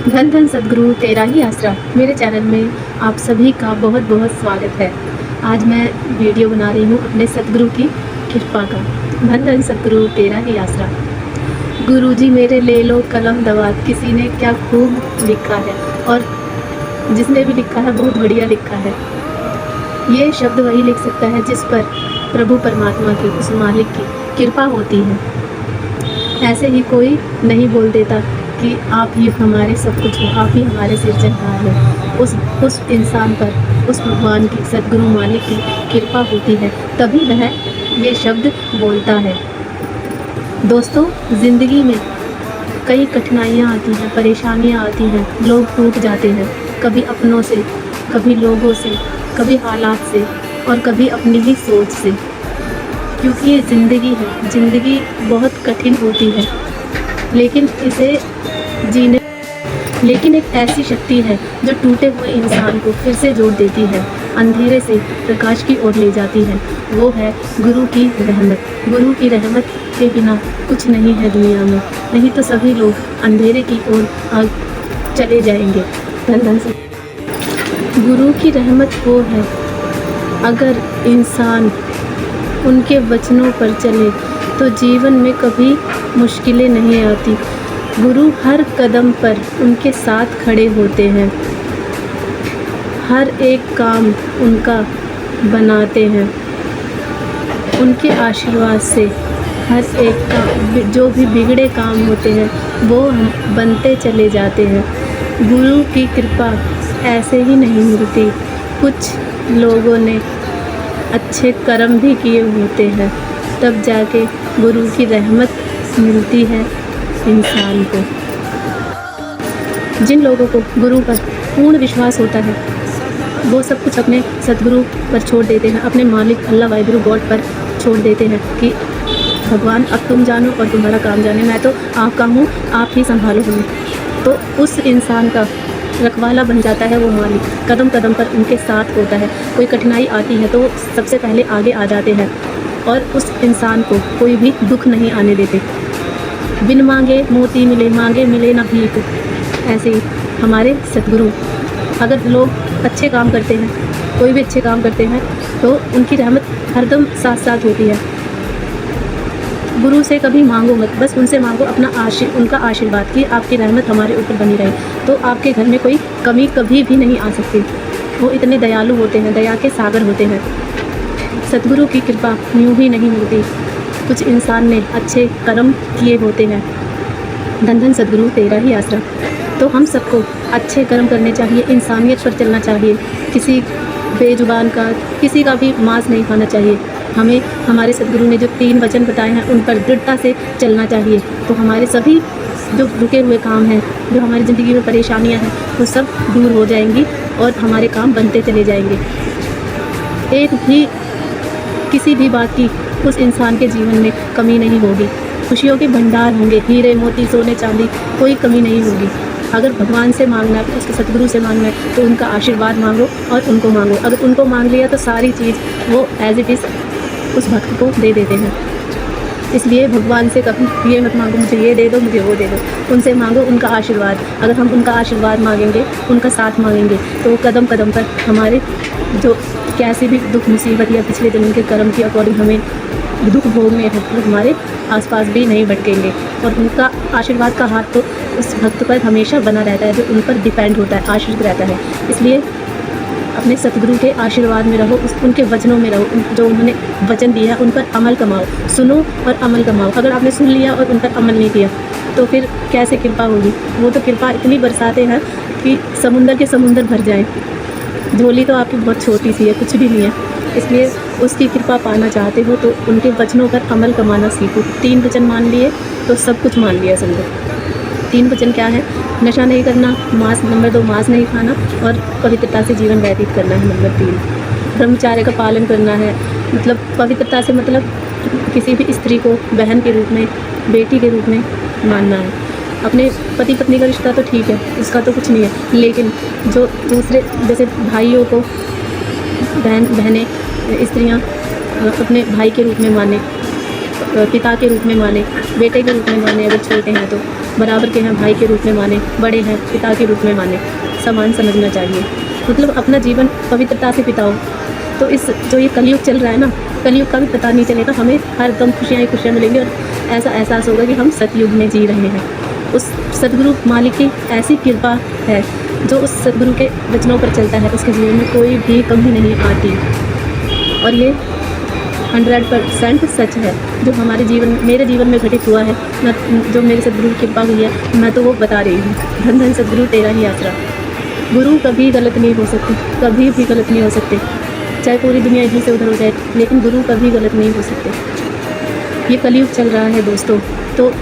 धन धन सद्गुरु तेरा ही आसरा। मेरे चैनल में आप सभी का बहुत बहुत स्वागत है। आज मैं वीडियो बना रही हूँ अपने सद्गुरु की कृपा का। धन धन सद्गुरु तेरा ही आसरा। गुरुजी मेरे ले लो कलम दवात। किसी ने क्या खूब लिखा है और जिसने भी लिखा है बहुत बढ़िया लिखा है। ये शब्द वही लिख सकता है जिस पर प्रभु परमात्मा की, उस मालिक की कृपा होती है। ऐसे ही कोई नहीं बोल देता कि आप ही हमारे सब कुछ हो, आप ही हमारे सिरजनहार हो। उस इंसान पर उस भगवान की, सद्गुरु मालिक की कृपा होती है, तभी वह ये शब्द बोलता है। दोस्तों, ज़िंदगी में कई कठिनाइयाँ आती हैं, परेशानियाँ आती हैं, लोग टूट जाते हैं, कभी अपनों से, कभी लोगों से, कभी हालात से और कभी अपनी ही सोच से। क्योंकि ये ज़िंदगी है, ज़िंदगी बहुत कठिन होती है, लेकिन एक ऐसी शक्ति है जो टूटे हुए इंसान को फिर से जोड़ देती है, अंधेरे से प्रकाश की ओर ले जाती है। वो है गुरु की रहमत। गुरु की रहमत के बिना कुछ नहीं है दुनिया में, नहीं तो सभी लोग अंधेरे की ओर चले जाएंगे। धन धन से गुरु की रहमत वो है, अगर इंसान उनके वचनों पर चले तो जीवन में कभी मुश्किलें नहीं आती। गुरु हर कदम पर उनके साथ खड़े होते हैं, हर एक काम उनका बनाते हैं। उनके आशीर्वाद से हर एक काम, जो भी बिगड़े काम होते हैं वो बनते चले जाते हैं। गुरु की कृपा ऐसे ही नहीं मिलती, कुछ लोगों ने अच्छे कर्म भी किए होते हैं, तब जाके गुरु की रहमत मिलती है इंसान को। जिन लोगों को गुरु पर पूर्ण विश्वास होता है वो सब कुछ अपने सद्गुरु पर छोड़ देते हैं, अपने मालिक अल्लाह वाहिगुरु गॉड पर छोड़ देते हैं कि भगवान अब तुम जानो और तुम्हारा काम जाने, मैं तो आपका हूँ, आप ही संभालो हमें। तो उस इंसान का रखवाला बन जाता है वो मालिक, कदम कदम पर उनके साथ होता है। कोई कठिनाई आती है तो सबसे पहले आगे आ जाते हैं और उस इंसान को कोई भी दुख नहीं आने देते। बिन मांगे मोती मिले, मांगे मिले ना भीख। ऐसे ही हमारे सद्गुरु, अगर लोग अच्छे काम करते हैं, कोई भी अच्छे काम करते हैं, तो उनकी रहमत हरदम साथ साथ होती है। गुरु से कभी मांगो मत, बस उनसे मांगो उनका आशीर्वाद कि आपकी रहमत हमारे ऊपर बनी रहे, तो आपके घर में कोई कमी कभी भी नहीं आ सकती। वो इतने दयालु होते हैं, दया के सागर होते हैं। सद्गुरु की कृपा यूँ ही नहीं मिलती, कुछ इंसान ने अच्छे कर्म किए होते हैं। धन धन सद्गुरु तेरा ही आसरा। तो हम सबको अच्छे कर्म करने चाहिए, इंसानियत पर चलना चाहिए, किसी बेजुबान का, किसी का भी मांस नहीं खाना चाहिए। हमें हमारे सद्गुरु ने जो 3 वचन बताए हैं उन पर दृढ़ता से चलना चाहिए, तो हमारे सभी जो रुके हुए काम हैं, जो हमारी ज़िंदगी में परेशानियां हैं, वो सब दूर हो जाएंगी और हमारे काम बनते चले जाएंगे। एक भी किसी भी बात की उस इंसान के जीवन में कमी नहीं होगी। खुशियों के भंडार होंगे, हीरे मोती सोने चांदी, कोई कमी नहीं होगी। अगर भगवान से मांगना है, उसके सद्गुरु से मांगना है, तो उनका आशीर्वाद मांगो और उनको मांगो। अगर उनको मांग लिया तो सारी चीज़ वो एज इट इज़ उस भक्त को दे देते हैं। इसलिए भगवान से कभी ये मत मांगो मुझे ये दे दो, मुझे वो दे दो। उनसे मांगो उनका आशीर्वाद। अगर हम उनका आशीर्वाद मांगेंगे, उनका साथ मांगेंगे, तो वो कदम कदम पर हमारे जो कैसे भी दुख मुसीबत या पिछले जन्म के कर्म के अकॉर्डिंग हमें दुख भोगने हैं, वो हमारे आसपास भी नहीं भटकेंगे। और उनका आशीर्वाद का हाथ तो उस भक्त पर हमेशा बना रहता है, जो उन पर डिपेंड होता है, आश्रित रहता है। इसलिए अपने सद्गुरु के आशीर्वाद में रहो, उनके वचनों में रहो, जो उन्होंने वचन दिया है उन पर अमल कमाओ। सुनो और अमल कमाओ। अगर आपने सुन लिया और उन पर अमल नहीं किया तो फिर कैसे कृपा होगी। वो तो कृपा इतनी बरसाते हैं कि समुंदर के समुंदर भर जाए। झोली तो आपकी बहुत छोटी सी है, कुछ भी नहीं है। इसलिए उसकी कृपा पाना चाहते हो तो उनके वचनों पर अमल कमाना सीखो। 3 वचन मान लिए तो सब कुछ मान लिया समझो। 3 वचन क्या है? नशा नहीं करना, नंबर 2 मांस नहीं खाना और पवित्रता से जीवन व्यतीत करना है। नंबर 3 ब्रह्मचार्य का पालन करना है। मतलब पवित्रता से मतलब किसी भी स्त्री को बहन के रूप में, बेटी के रूप में मानना है। अपने पति पत्नी का रिश्ता तो ठीक है, उसका तो कुछ नहीं है, लेकिन जो दूसरे जैसे भाइयों को बहनें स्त्रियां अपने भाई के रूप में माने, पिता के रूप में माने, बेटे के रूप में माने अगर छोटे हैं तो। बराबर के हैं, भाई के रूप में माने, बड़े हैं पिता के रूप में माने, समान समझना चाहिए। मतलब अपना जीवन पवित्रता से बिताओ। तो इस जो ये कलयुग चल रहा है ना, कलयुग का भी पता नहीं चलेगा, हमें हर दम खुशियाँ ही खुशियाँ मिलेंगी और ऐसा एहसास होगा कि हम सतयुग में जी रहे हैं। उस सतगुरु मालिक की ऐसी कृपा है, जो उस सतगुरु के वचनों पर चलता है उसके जीवन में कोई भी कमी नहीं आती। और ये 100% सच है जो हमारे जीवन मेरे जीवन में घटित हुआ है। मैं जो मेरे सतगुरु की कृपा हुई है मैं तो वो बता रही हूँ। धन धन सतगुरु तेरा ही आसरा। गुरु कभी गलत नहीं हो सकते, कभी भी गलत नहीं हो सकते, चाहे पूरी दुनिया इधर से उधर हो जाए, लेकिन गुरु कभी गलत नहीं हो सकते। ये कलयुग चल रहा है दोस्तों, तो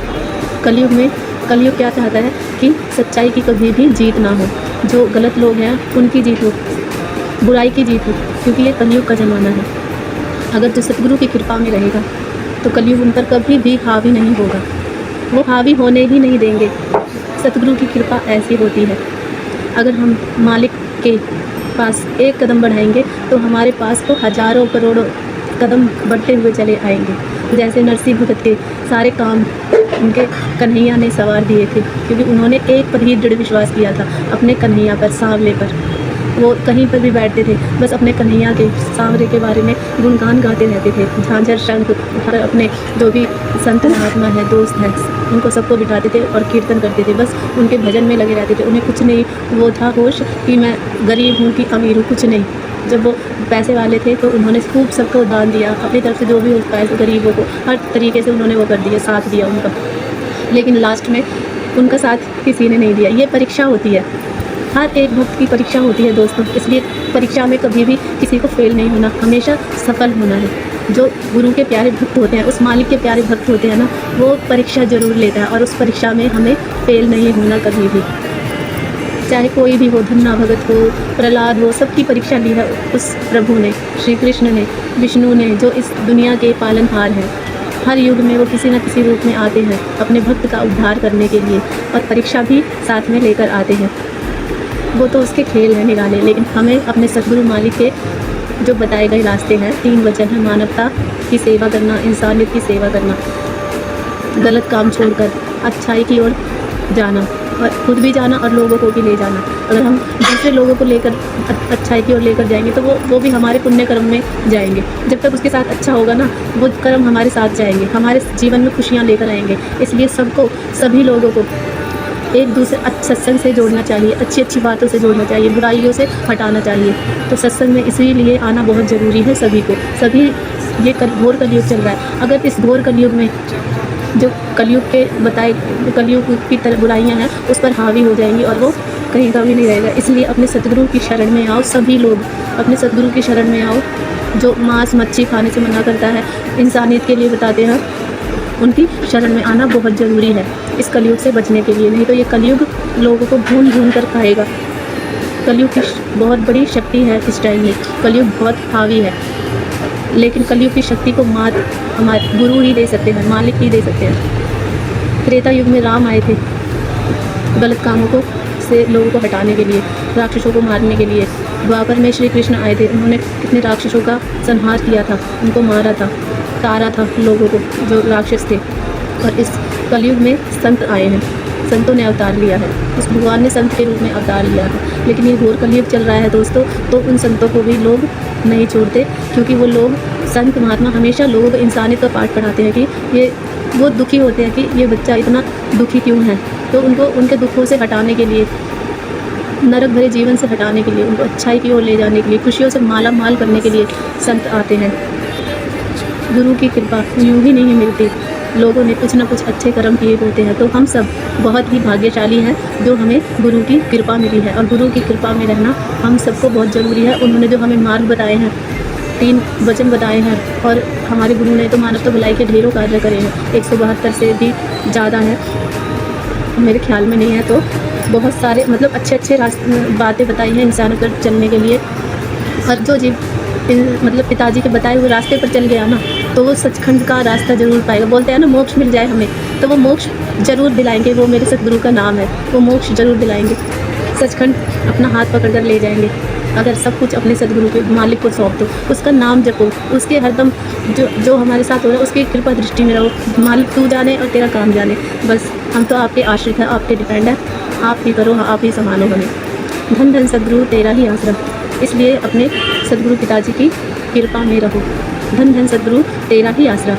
कलयुग क्या चाहता है कि सच्चाई की कभी भी जीत ना हो, जो गलत लोग हैं उनकी जीत हो, बुराई की जीत हो, क्योंकि ये कलयुग का ज़माना है। अगर जो सतगुरु की कृपा में रहेगा तो कलयुग उन पर कभी भी हावी नहीं होगा, वो हावी होने ही नहीं देंगे। सतगुरु की कृपा ऐसी होती है, अगर हम मालिक के पास एक कदम बढ़ाएंगे तो हमारे पास तो हजारों करोड़ों कदम बढ़ते हुए चले आएंगे। जैसे नरसिंह भगत के सारे काम उनके कन्हैया ने सवार दिए थे, क्योंकि उन्होंने एक पर ही दृढ़ विश्वास किया था, अपने कन्हैया पर, सांवले पर। वो कहीं पर भी बैठते थे बस अपने कन्हैया के, सांवरे के बारे में गुणगान गाते रहते थे। झांझर शंख और अपने जो भी संत महात्मा है, दोस्त हैं, उनको सबको बिठाते थे और कीर्तन करते थे, बस उनके भजन में लगे रहते थे। उन्हें कुछ नहीं वो था होश कि मैं गरीब हूँ कि अमीर हूँ, कुछ नहीं। जब वो पैसे वाले थे तो उन्होंने खूब सबको दान दिया, अपनी तरफ से जो भी हो पाए गरीबों को हर तरीके से उन्होंने वो कर दिया, साथ दिया उनका। लेकिन लास्ट में उनका साथ किसी ने नहीं दिया। ये परीक्षा होती है, हर एक भक्त की परीक्षा होती है दोस्तों, इसलिए परीक्षा में कभी भी किसी को फेल नहीं होना, हमेशा सफल होना है। जो गुरु के प्यारे भक्त होते हैं, उस मालिक के प्यारे भक्त होते हैं ना, वो परीक्षा ज़रूर लेता है और उस परीक्षा में हमें फेल नहीं होना कभी भी। चाहे कोई भी हो, धन्ना भगत हो, प्रहलाद हो, सबकी परीक्षा ली है उस प्रभु ने, श्री कृष्ण ने, विष्णु ने, जो इस दुनिया के पालनहार हैं। हर युग में वो किसी न किसी रूप में आते हैं अपने भक्त का उद्धार करने के लिए, और परीक्षा भी साथ में लेकर आते हैं। वो तो उसके खेल हैं निराले, लेकिन हमें अपने सतगुरु मालिक के जो बताए गए रास्ते हैं, 3 वचन हैं, मानवता की सेवा करना, इंसानियत की सेवा करना, गलत काम छोड़कर अच्छाई की ओर जाना, और खुद भी जाना और लोगों को भी ले जाना। अगर हम दूसरे लोगों को लेकर अच्छाई की ओर लेकर जाएंगे तो वो भी हमारे पुण्य कर्म में जाएंगे। जब तक उसके साथ अच्छा होगा ना, वो कर्म हमारे साथ जाएंगे, हमारे जीवन में खुशियाँ लेकर आएंगे। इसलिए सभी लोगों को एक दूसरे सत्संग से जोड़ना चाहिए, अच्छी अच्छी बातों से जोड़ना चाहिए, बुराइयों से हटाना चाहिए। तो सत्संग में इसीलिए आना बहुत ज़रूरी है सभी को। सभी ये घोर कलयुग चल रहा है, अगर इस घोर कलयुग में जो कलयुग के बताए कलयुग की तरह बुराइयां हैं उस पर हावी हो जाएंगी और वो कहीं का भी नहीं रहेगा। इसलिए अपने सतगुरु की शरण में आओ, सभी लोग अपने सतगुरु की शरण में आओ। जो मांस मच्छी खाने से मना करता है, इंसानियत के लिए बताते हैं, उनकी शरण में आना बहुत ज़रूरी है इस कलयुग से बचने के लिए। नहीं तो ये कलयुग लोगों को भून भून कर खाएगा। कलयुग की बहुत बड़ी शक्ति है इस टाइम में, कलयुग बहुत हावी है, लेकिन कलयुग की शक्ति को मात हमारे गुरु ही दे सकते हैं, मालिक ही दे सकते हैं। त्रेता युग में राम आए थे गलत कामों को से लोगों को हटाने के लिए, राक्षसों को मारने के लिए। द्वापर में श्री कृष्ण आए थे, उन्होंने कितने राक्षसों का संहार किया था, उनको मारा था, तारा था लोगों को जो राक्षस थे। और इस कलयुग में संत आए हैं, संतों ने अवतार लिया है, उस भगवान ने संत के रूप में अवतार लिया है। लेकिन ये घोर कलयुग चल रहा है दोस्तों, तो उन संतों को भी लोग नहीं छोड़ते, क्योंकि वो लोग संत महात्मा हमेशा लोगों को इंसानियत का पाठ पढ़ाते हैं कि वो दुखी होते हैं कि ये बच्चा इतना दुखी क्यों है। तो उनको उनके दुखों से हटाने के लिए, नरक भरे जीवन से हटाने के लिए, उनको अच्छाई की ओर ले जाने के लिए, खुशियों से माला माल करने के लिए संत आते हैं। गुरु की कृपा यूँ ही नहीं मिलती, लोगों ने कुछ ना कुछ अच्छे कर्म किए होते हैं। तो हम सब बहुत ही भाग्यशाली हैं जो हमें गुरु की कृपा मिली है, और गुरु की कृपा में रहना हम सबको बहुत ज़रूरी है। उन्होंने जो हमें मार्ग बताए हैं, 3 वचन बताए हैं, और हमारे गुरु ने तो मानवता भलाई के ढेरों कार्य करे हैं, 172 से भी ज़्यादा है, मेरे ख्याल में नहीं है। तो बहुत सारे मतलब अच्छे रास्ते बातें बताई हैं इंसानों पर चलने के लिए। और जो जीव मतलब पिताजी के बताए हुए रास्ते पर चल गया ना, तो वो सचखंड का रास्ता ज़रूर पाएगा। बोलते हैं ना, मोक्ष मिल जाए हमें, तो वो मोक्ष ज़रूर दिलाएंगे। वो मेरे सतगुरु का नाम है, वो मोक्ष ज़रूर दिलाएंगे, सचखंड अपना हाथ पकड़ कर ले जाएंगे। अगर सब कुछ अपने सदगुरु के मालिक को सौंप दो, उसका नाम जपो, उसके हरदम जो हमारे साथ हो रहा है उसकी कृपा दृष्टि में रहो। मालिक तू जाने और तेरा काम जाने, बस हम तो आपके आश्रित हैं, आप पे डिपेंड है। आप ही करो, आप ही संभालो हमें। धन धन सदगुरु तेरा ही आसरा, इसलिए अपने सदगुरु पिताजी की कृपा में रहो। धन धन सदगुरु तेरा ही आसरा।